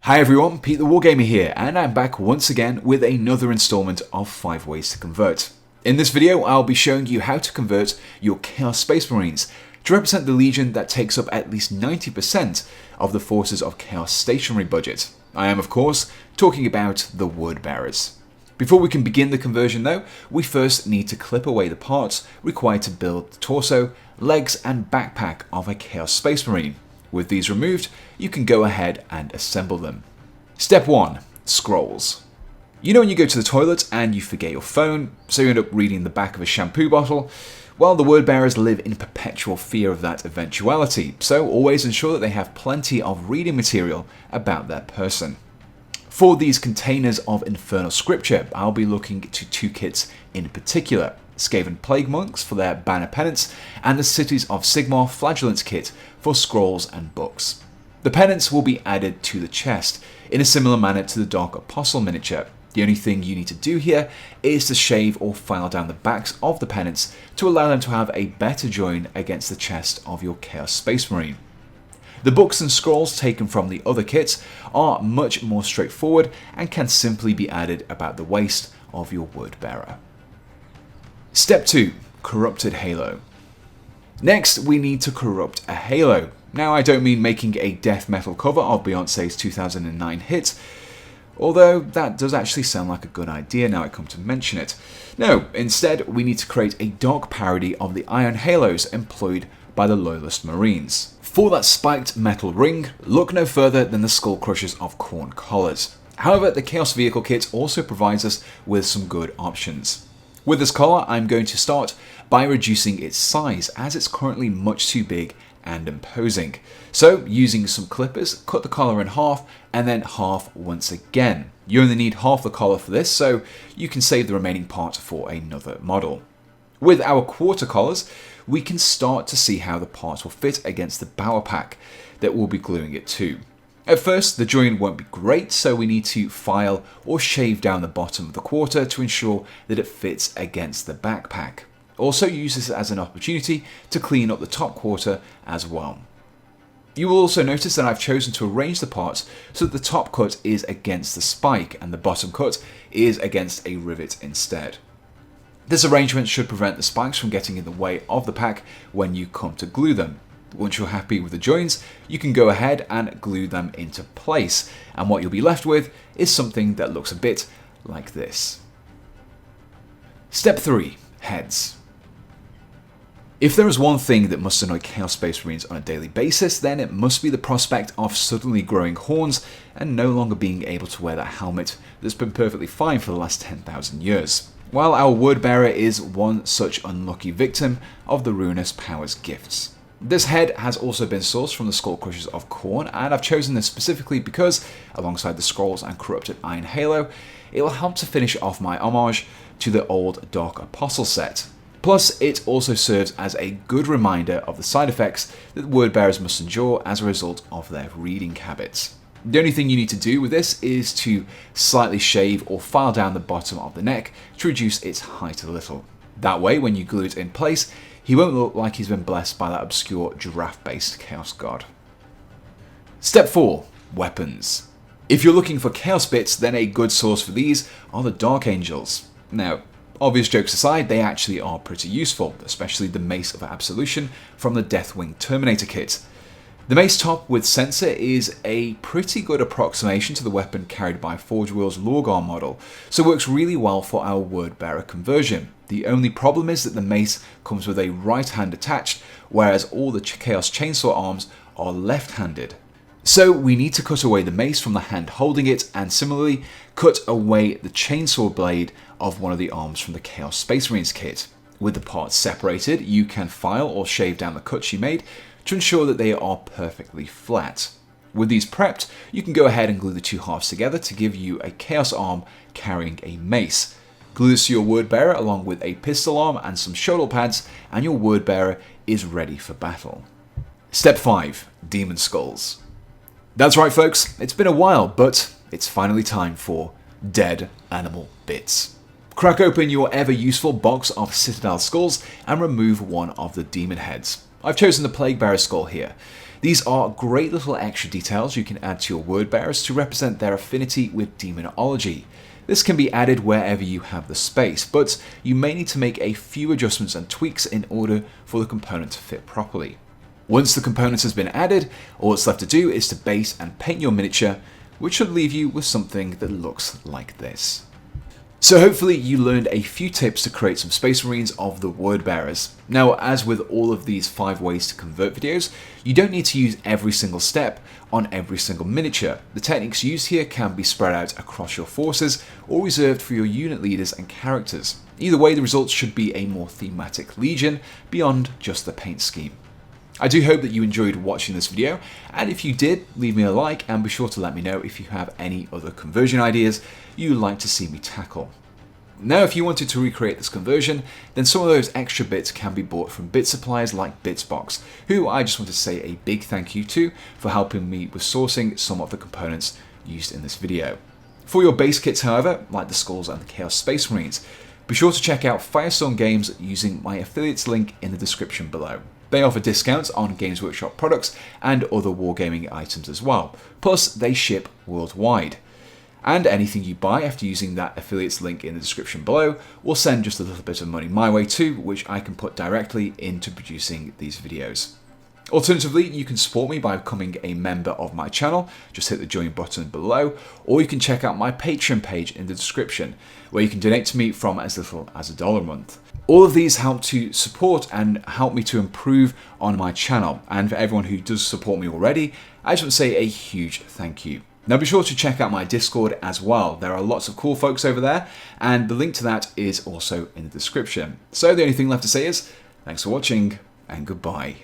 Hi everyone, Pete the Wargamer here, and I'm back once again with another installment of 5 ways to convert. In this video, I'll be showing you how to convert your Chaos Space Marines to represent the Legion that takes up at least 90% of the Forces of Chaos stationary budget. I am, of course, talking about the Word Bearers. Before we can begin the conversion though, we first need to clip away the parts required to build the torso, legs and backpack of a Chaos Space Marine. With these removed, you can go ahead and assemble them. Step 1. Scrolls. You know when you go to the toilet and you forget your phone, so you end up reading the back of a shampoo bottle? Well, the Word Bearers live in perpetual fear of that eventuality, so always ensure that they have plenty of reading material about their person. For these containers of infernal scripture, I'll be looking to 2 kits in particular. Skaven Plague Monks for their banner pennants, and the Cities of Sigmar Flagellants kit for scrolls and books. The pennants will be added to the chest, in a similar manner to the Dark Apostle miniature. The only thing you need to do here is to shave or file down the backs of the pennants to allow them to have a better join against the chest of your Chaos Space Marine. The books and scrolls taken from the other kits are much more straightforward and can simply be added about the waist of your Word Bearer. Step 2. Corrupted Halo. Next, we need to corrupt a halo. Now, I don't mean making a death metal cover of Beyonce's 2009 hit, although that does actually sound like a good idea now I come to mention it. No, instead, we need to create a dark parody of the iron halos employed by the Loyalist Marines. For that spiked metal ring, look no further than the Skull Crushers of Khorne collars. However, the Chaos Vehicle kit also provides us with some good options. With this collar, I'm going to start by reducing its size, as it's currently much too big and imposing. So, using some clippers, cut the collar in half, and then half once again. You only need half the collar for this, so you can save the remaining part for another model. With our quarter collars, we can start to see how the parts will fit against the bower pack that we'll be gluing it to. At first, the join won't be great, so we need to file or shave down the bottom of the quarter to ensure that it fits against the backpack. Also use this as an opportunity to clean up the top quarter as well. You will also notice that I've chosen to arrange the parts so that the top cut is against the spike and the bottom cut is against a rivet instead. This arrangement should prevent the spikes from getting in the way of the pack when you come to glue them. Once you're happy with the joins, you can go ahead and glue them into place, and what you'll be left with is something that looks a bit like this. Step 3. Heads. If there is one thing that must annoy Chaos Space Marines on a daily basis, then it must be the prospect of suddenly growing horns and no longer being able to wear that helmet that's been perfectly fine for the last 10,000 years. While our Word Bearer is one such unlucky victim of the Ruinous Powers gifts. This head has also been sourced from the Skull Crushers of Khorne, and I've chosen this specifically because, alongside the scrolls and corrupted iron halo, it will help to finish off my homage to the old Dark Apostle set. Plus, it also serves as a good reminder of the side effects that Word Bearers must endure as a result of their reading habits. The only thing you need to do with this is to slightly shave or file down the bottom of the neck to reduce its height a little. That way, when you glue it in place, he won't look like he's been blessed by that obscure giraffe-based Chaos God. Step 4. Weapons. If you're looking for Chaos bits, then a good source for these are the Dark Angels. Now, obvious jokes aside, they actually are pretty useful, especially the Mace of Absolution from the Deathwing Terminator kit. The mace top with sensor is a pretty good approximation to the weapon carried by Forge Wheel's Lorgar model, so works really well for our Word Bearer conversion. The only problem is that the mace comes with a right hand attached, whereas all the Chaos Chainsaw arms are left-handed. So we need to cut away the mace from the hand holding it, and similarly cut away the chainsaw blade of one of the arms from the Chaos Space Marines kit. With the parts separated, you can file or shave down the cuts you made to ensure that they are perfectly flat. With these prepped, you can go ahead and glue the two halves together to give you a Chaos arm carrying a mace. Glue this to your Word Bearer along with a pistol arm and some shoulder pads, and your Word Bearer is ready for battle. Step 5. Demon Skulls. That's right folks, it's been a while, but it's finally time for Dead Animal Bits. Crack open your ever useful box of Citadel skulls and remove one of the demon heads. I've chosen the Plague Bearer skull here. These are great little extra details you can add to your word bearers to represent their affinity with demonology. This can be added wherever you have the space, but you may need to make a few adjustments and tweaks in order for the component to fit properly. Once the component has been added, all that's left to do is to base and paint your miniature, which should leave you with something that looks like this. So hopefully you learned a few tips to create some Space Marines of the word bearers. Now, as with all of these 5 ways to convert videos, you don't need to use every single step on every single miniature. The techniques used here can be spread out across your forces or reserved for your unit leaders and characters. Either way, the results should be a more thematic legion beyond just the paint scheme. I do hope that you enjoyed watching this video, and if you did, leave me a like and be sure to let me know if you have any other conversion ideas you'd like to see me tackle. Now, if you wanted to recreate this conversion, then some of those extra bits can be bought from bit suppliers like Bitsbox, who I just want to say a big thank you to for helping me with sourcing some of the components used in this video. For your base kits, however, like the Skulls and the Chaos Space Marines, be sure to check out Firestone Games using my affiliates link in the description below. They offer discounts on Games Workshop products and other wargaming items as well, plus they ship worldwide. And anything you buy after using that affiliates link in the description below will send just a little bit of money my way too, which I can put directly into producing these videos. Alternatively, you can support me by becoming a member of my channel, just hit the join button below, or you can check out my Patreon page in the description, where you can donate to me from as little as $1 a month. All of these help to support and help me to improve on my channel, and for everyone who does support me already, I just want to say a huge thank you. Now be sure to check out my Discord as well. There are lots of cool folks over there, and the link to that is also in the description. So the only thing left to say is, thanks for watching, and goodbye.